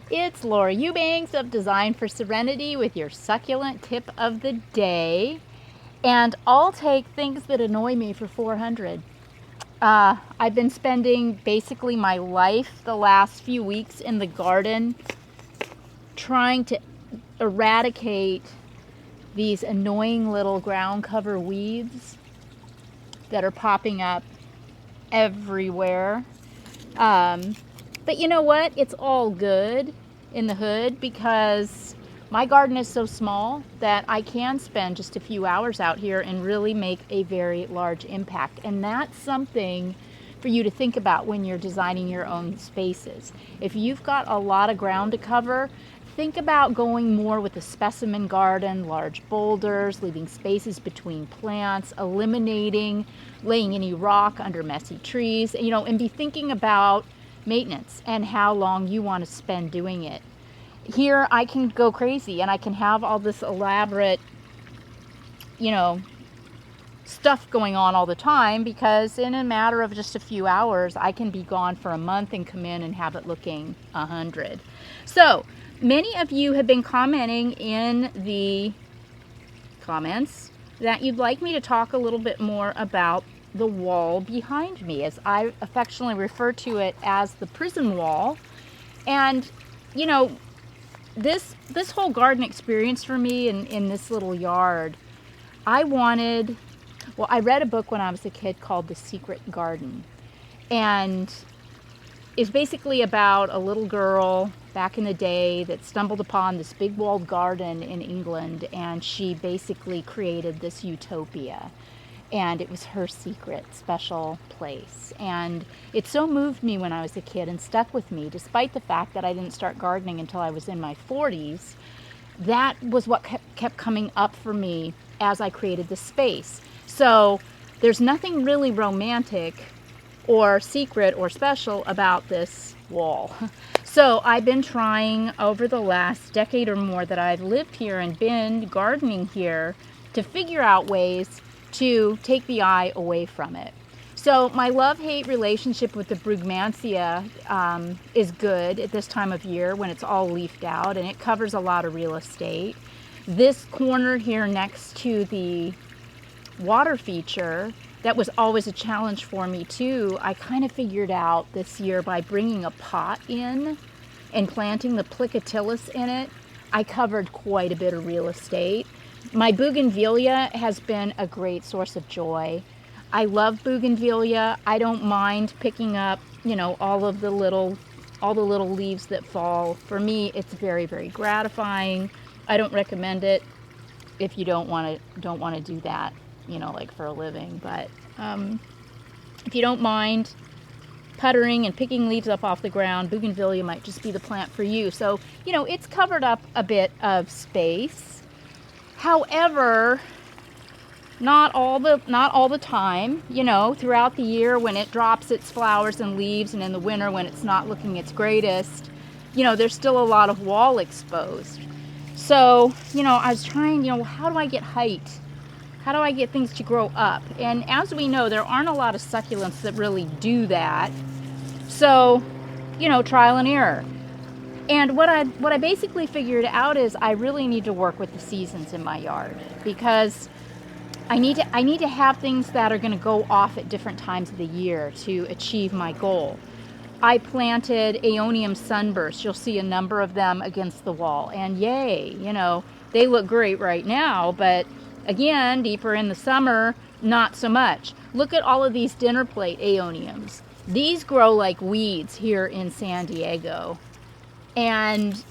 It's Laura Eubanks of Design for Serenity with your succulent tip of the day. And I'll take things that annoy me for 400. I've been spending basically my life the last few weeks in the garden trying to eradicate these annoying little ground cover weeds that are popping up everywhere. But you know what? It's all good in the hood because my garden is so small that I can spend just a few hours out here and really make a very large impact. And that's something for you to think about when you're designing your own spaces. If you've got a lot of ground to cover, think about going more with a specimen garden, large boulders, leaving spaces between plants, eliminating laying any rock under messy trees, and be thinking about maintenance and how long you want to spend doing it. Here I can go crazy and I can have all this elaborate, stuff going on all the time because in a matter of just a few hours I can be gone for a month and come in and have it looking 100. So many of you have been commenting in the comments that you'd like me to talk a little bit more about the wall behind me, as I affectionately refer to it as the prison wall. And this whole garden experience for me in this little yard, I read a book when I was a kid called The Secret Garden, and it's basically about a little girl back in the day that stumbled upon this big walled garden in England, and she basically created this utopia. And it was her secret special place. And it so moved me when I was a kid and stuck with me, despite the fact that I didn't start gardening until I was in my 40s. That was what kept coming up for me as I created the space. So there's nothing really romantic or secret or special about this wall. So I've been trying over the last decade or more that I've lived here and been gardening here to figure out ways to take the eye away from it. So my love-hate relationship with the bougainvillea is good at this time of year when it's all leafed out and it covers a lot of real estate. This corner here next to the water feature, that was always a challenge for me too. I kind of figured out this year by bringing a pot in and planting the plicatillus in it, I covered quite a bit of real estate. My bougainvillea has been a great source of joy. I love bougainvillea. I don't mind picking up, all the little leaves that fall. For me, it's very, very gratifying. I don't recommend it if you don't want to do that, like for a living. But if you don't mind puttering and picking leaves up off the ground, bougainvillea might just be the plant for you. So, it's covered up a bit of space. However, not all the time, throughout the year when it drops its flowers and leaves, and in the winter when it's not looking its greatest, there's still a lot of wall exposed. So, I was trying, how do I get height? How do I get things to grow up? And as we know, there aren't a lot of succulents that really do that. So, trial and error. And what I basically figured out is I really need to work with the seasons in my yard because I need to have things that are going to go off at different times of the year to achieve my goal. I planted Aeonium sunburst. You'll see a number of them against the wall, and yay, they look great right now, but again, deeper in the summer, not so much. Look at all of these dinner plate Aeoniums. These grow like weeds here in San Diego. And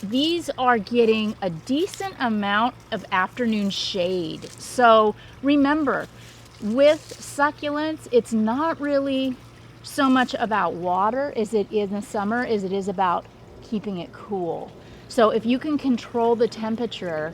these are getting a decent amount of afternoon shade. So remember, with succulents, it's not really so much about water as it is in the summer as it is about keeping it cool. So if you can control the temperature,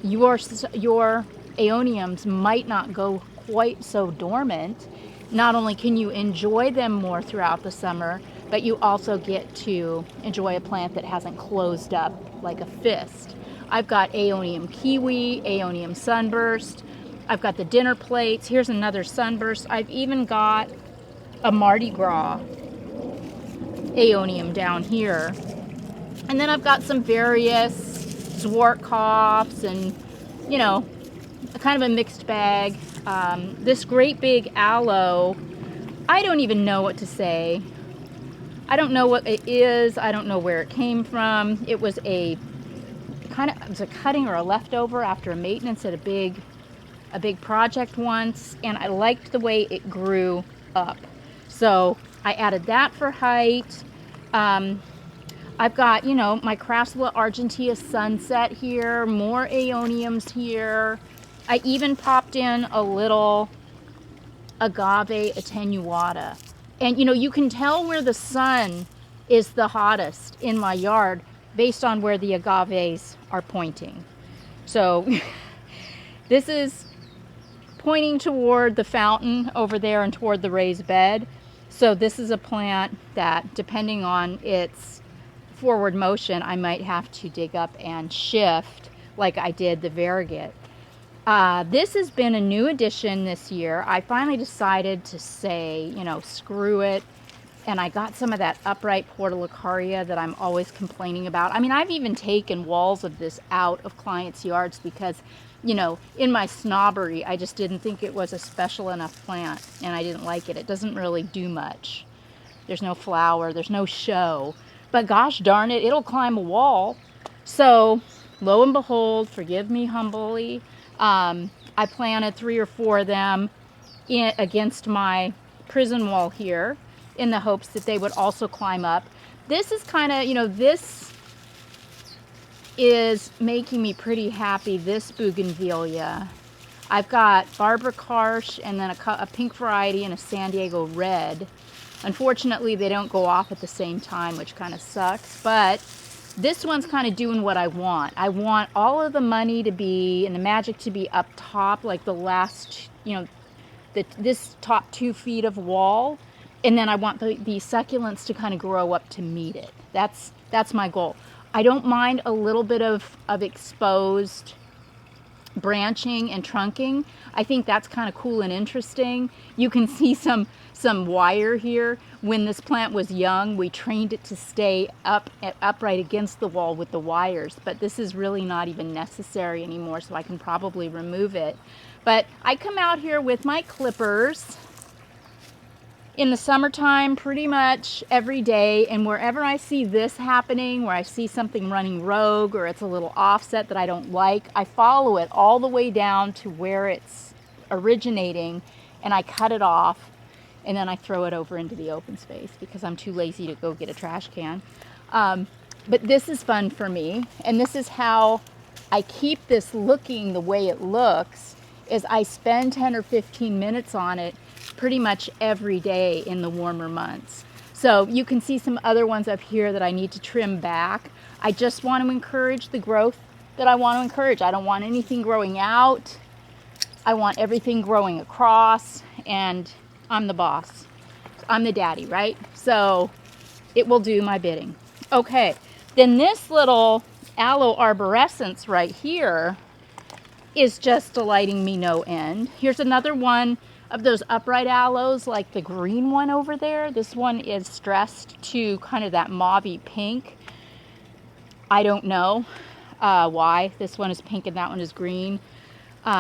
your Aeoniums might not go quite so dormant. Not only can you enjoy them more throughout the summer, but you also get to enjoy a plant that hasn't closed up like a fist. I've got Aeonium kiwi, Aeonium sunburst. I've got the dinner plates. Here's another sunburst. I've even got a Mardi Gras Aeonium down here. And then I've got some various Zwartkopfs and, you know, kind of a mixed bag. This great big aloe, I don't even know what to say. I don't know what it is. I don't know where it came from. It was a cutting or a leftover after a maintenance at a big project once, and I liked the way it grew up. So I added that for height. I've got, you know, my Crassula argentea sunset here, more aeoniums here. I even popped in a little agave attenuata. And, you know, you can tell where the sun is the hottest in my yard based on where the agaves are pointing. So this is pointing toward the fountain over there and toward the raised bed. So this is a plant that, depending on its forward motion, I might have to dig up and shift like I did the variegated. This has been a new addition this year. I finally decided to say, you know, screw it. And I got some of that upright portulacaria that I'm always complaining about. I mean, I've even taken walls of this out of clients' yards because, you know, in my snobbery, I just didn't think it was a special enough plant, and I didn't like it. It doesn't really do much. There's no flower, there's no show. But gosh darn it, it'll climb a wall. So, lo and behold, forgive me humbly, I planted 3 or 4 of them against my prison wall here in the hopes that they would also climb up. This is kind of, you know, this is making me pretty happy, this bougainvillea. I've got Barbara Karsh and then a pink variety and a San Diego red. Unfortunately, they don't go off at the same time, which kind of sucks, but this one's kind of doing what I want. I want all of the money to be, and the magic to be up top, like the last, you know, this top 2 feet of wall, and then I want the succulents to kind of grow up to meet it. That's my goal. I don't mind a little bit of exposed branching and trunking. I think that's kind of cool and interesting. You can see some wire here. When this plant was young, we trained it to stay upright against the wall with the wires, but this is really not even necessary anymore, so I can probably remove it. But I come out here with my clippers in the summertime pretty much every day, and wherever I see this happening, where I see something running rogue or it's a little offset that I don't like, I follow it all the way down to where it's originating, and I cut it off, and then I throw it over into the open space because I'm too lazy to go get a trash can. But this is fun for me, and this is how I keep this looking the way it looks, is I spend 10 or 15 minutes on it pretty much every day in the warmer months. So you can see some other ones up here that I need to trim back. I just want to encourage the growth that I want to encourage. I don't want anything growing out. I want everything growing across, and I'm the boss. I'm the daddy, right? So it will do my bidding. Okay, then this little aloe arborescence right here is just delighting me no end. Here's another one of those upright aloes, like the green one over there. This one is stressed to kind of that mauvey pink. I don't know why this one is pink and that one is green.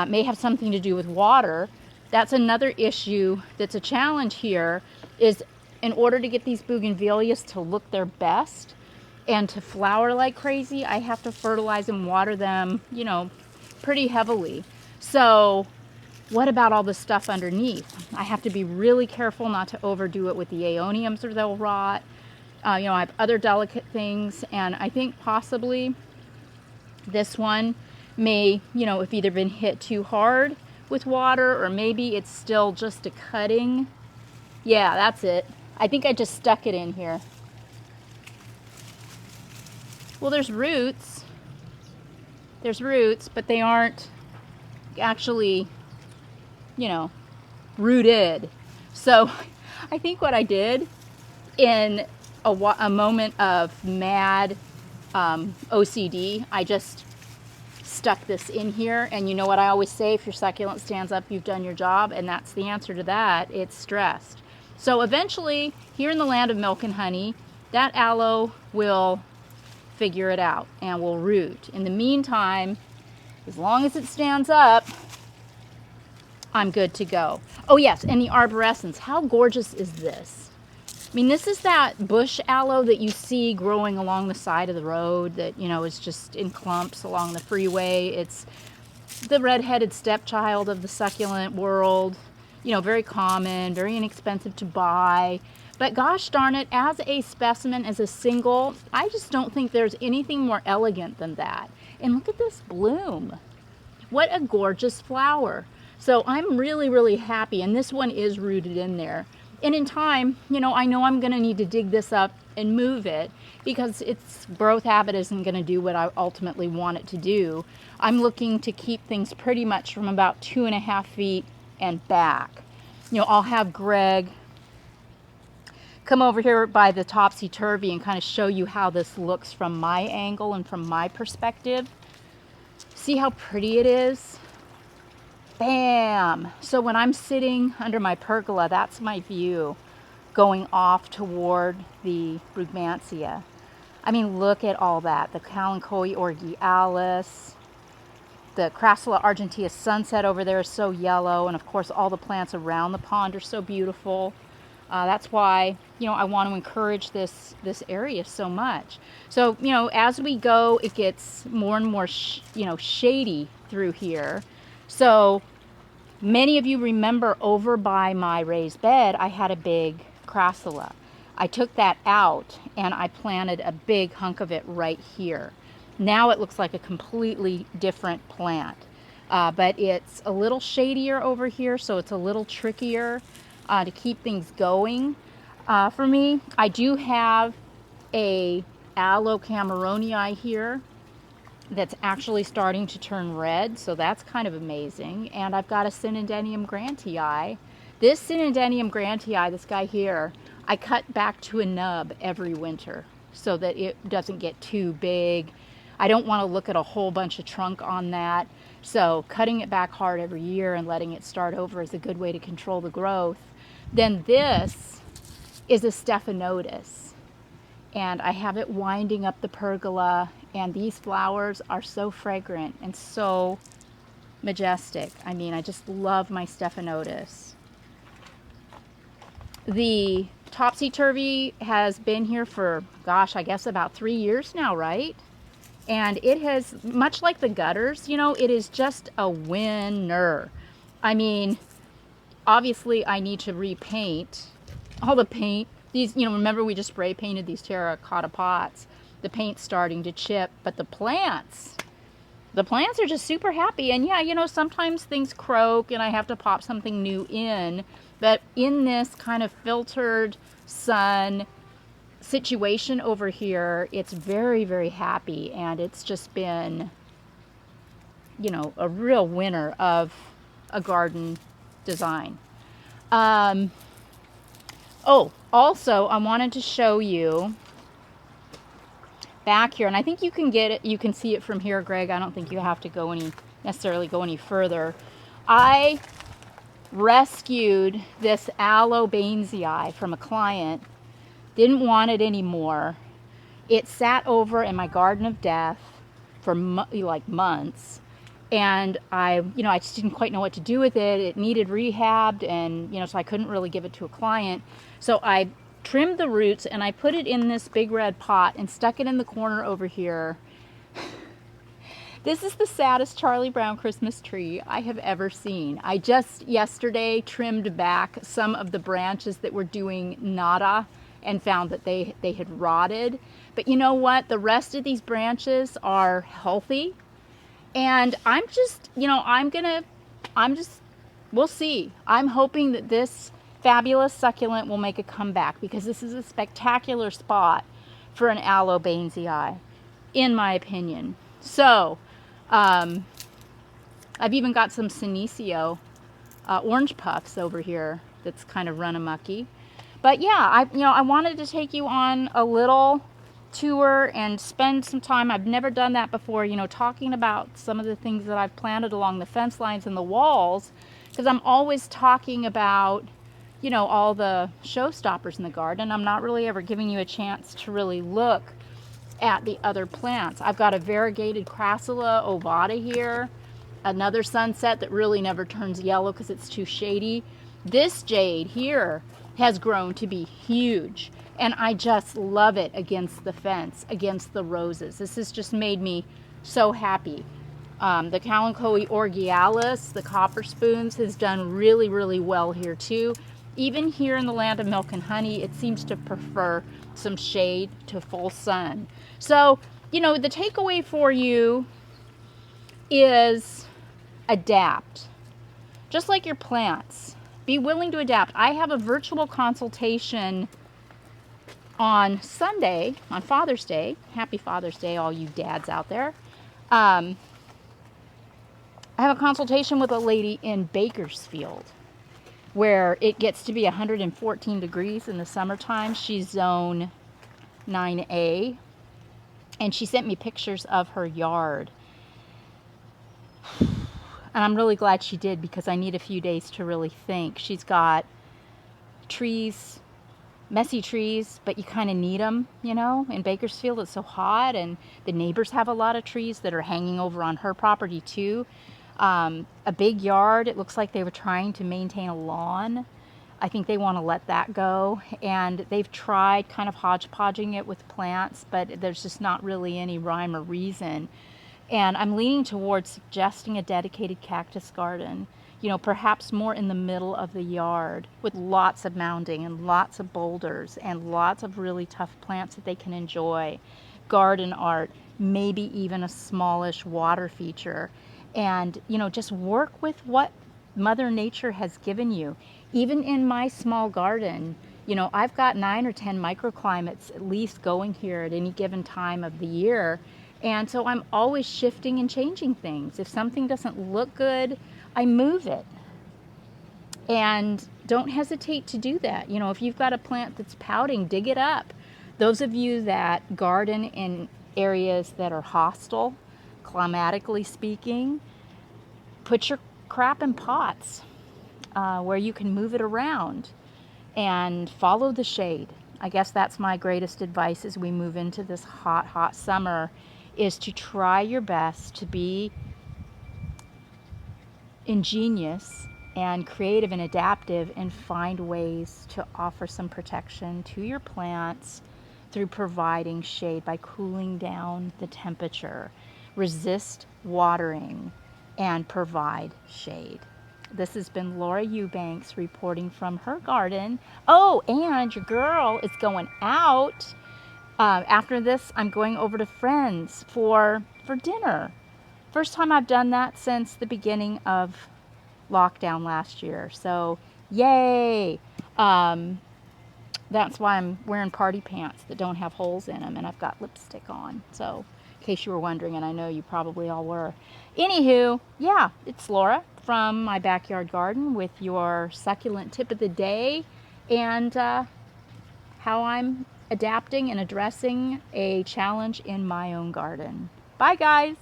May have something to do with water. That's another issue that's a challenge here, is in order to get these bougainvilleas to look their best and to flower like crazy, I have to fertilize and water them, you know, pretty heavily. So what about all the stuff underneath? I have to be really careful not to overdo it with the aeoniums or they'll rot. You know, I have other delicate things, and I think possibly this one may, you know, have either been hit too hard with water, or maybe it's still just a cutting. Yeah, that's it. I think I just stuck it in here. Well, there's roots. There's roots, but they aren't actually, you know, rooted. So I think what I did in a moment of mad OCD, I just stuck this in here. And you know what I always say, if your succulent stands up, you've done your job. And that's the answer to that. It's stressed. So eventually, here in the land of milk and honey, that aloe will figure it out and will root. In the meantime, as long as it stands up, I'm good to go. Oh yes, and the arborescence. How gorgeous is this? I mean, this is that bush aloe that you see growing along the side of the road that, you know, is just in clumps along the freeway. It's the red-headed stepchild of the succulent world. You know, very common, very inexpensive to buy. But gosh darn it, as a specimen, as a single, I just don't think there's anything more elegant than that. And look at this bloom. What a gorgeous flower. So I'm really, really happy. And this one is rooted in there. And in time, you know I'm going to need to dig this up and move it because its growth habit isn't going to do what I ultimately want it to do. I'm looking to keep things pretty much from about 2.5 feet and back. You know, I'll have Greg come over here by the topsy-turvy and kind of show you how this looks from my angle and from my perspective. See how pretty it is? Bam! So when I'm sitting under my pergola, that's my view going off toward the bougainvillea. I mean, look at all that. The Kalanchoe orgialis, the Crassula argentea sunset over there is so yellow, and of course all the plants around the pond are so beautiful. That's why, you know, I want to encourage this area so much. So, you know, as we go, it gets more and more, shady through here. So many of you remember over by my raised bed, I had a big Crassula. I took that out and I planted a big hunk of it right here. Now it looks like a completely different plant. But it's a little shadier over here, so it's a little trickier to keep things going for me. I do have a aloe cameronii here that's actually starting to turn red, so that's kind of amazing. And I've got a Cynadenium grantii. This Cynadenium grantii, this guy here, I cut back to a nub every winter so that it doesn't get too big. I don't want to look at a whole bunch of trunk on that, so cutting it back hard every year and letting it start over is a good way to control the growth. Then this is a Stephanotis, and I have it winding up the pergola, and these flowers are so fragrant and so majestic. I mean, I just love my Stephanotis. The topsy-turvy has been here for, gosh, I guess about 3 years now, right? And it has, much like the gutters, you know, it is just a winner. I mean, obviously I need to repaint all the paint. These, you know, remember we just spray painted these terracotta pots. The paint's starting to chip, but the plants are just super happy. And yeah, you know, sometimes things croak and I have to pop something new in, but in this kind of filtered sun situation over here, it's very, very happy, and it's just been, you know, a real winner of a garden design. Oh, also I wanted to show you back here, and I think you can get it, you can see it from here, Greg. I don't think you have to necessarily go any further. I rescued this aloe bainsii from a client. Didn't want it anymore. It sat over in my garden of death for like months, and I just didn't quite know what to do with it. It needed rehabbed, and so I couldn't really give it to a client. So I trimmed the roots and I put it in this big red pot and stuck it in the corner over here. This is the saddest Charlie Brown Christmas tree I have ever seen. I just yesterday trimmed back some of the branches that were doing nada and found that they had rotted. But you know what? The rest of these branches are healthy. And we'll see. I'm hoping that this fabulous succulent will make a comeback, because this is a spectacular spot for an aloe bainsii, in my opinion. So, I've even got some senecio orange puffs over here that's kind of run amucky. But yeah, I wanted to take you on a little tour and spend some time. I've never done that before, talking about some of the things that I've planted along the fence lines and the walls, because I'm always talking about, all the showstoppers in the garden. I'm not really ever giving you a chance to really look at the other plants. I've got a variegated Crassula ovata here, another sunset that really never turns yellow because it's too shady. This jade here has grown to be huge, and I just love it against the fence, against the roses. This has just made me so happy. The Kalanchoe orgialis, the copper spoons, has done really, really well here too. Even here in the land of milk and honey, it seems to prefer some shade to full sun. So, you know, the takeaway for you is adapt. Just like your plants, be willing to adapt. I have a virtual consultation on Sunday, on Father's Day. Happy Father's Day, all you dads out there. I have a consultation with a lady in Bakersfield where it gets to be 114 degrees in the summertime. She's zone 9A, and she sent me pictures of her yard. And I'm really glad she did, because I need a few days to really think. She's got trees, messy trees, but you kind of need them, you know. In Bakersfield, it's so hot, and the neighbors have a lot of trees that are hanging over on her property too. A big yard. It looks like they were trying to maintain a lawn. I think they want to let that go, and they've tried kind of hodgepodging it with plants, but there's just not really any rhyme or reason. And I'm leaning towards suggesting a dedicated cactus garden, you know, perhaps more in the middle of the yard, with lots of mounding and lots of boulders and lots of really tough plants that they can enjoy, garden art, maybe even a smallish water feature. And, you know, just work with what Mother Nature has given you. Even in my small garden, you know, I've got 9 or 10 microclimates at least going here at any given time of the year. And so I'm always shifting and changing things. If something doesn't look good, I move it. And don't hesitate to do that. You know, if you've got a plant that's pouting, dig it up. Those of you that garden in areas that are hostile, climatically speaking, put your crap in pots where you can move it around and follow the shade. I guess that's my greatest advice as we move into this hot, hot summer, is to try your best to be ingenious and creative and adaptive, and find ways to offer some protection to your plants through providing shade by cooling down the temperature. Resist watering and provide shade. This has been Laura Eubanks reporting from her garden. Oh, and your girl is going out. After this, I'm going over to Friends for dinner. First time I've done that since the beginning of lockdown last year. So, yay! That's why I'm wearing party pants that don't have holes in them, and I've got lipstick on. So, in case you were wondering, and I know you probably all were. Anywho, yeah, it's Laura from my backyard garden with your succulent tip of the day, and how I'm adapting and addressing a challenge in my own garden. Bye, guys.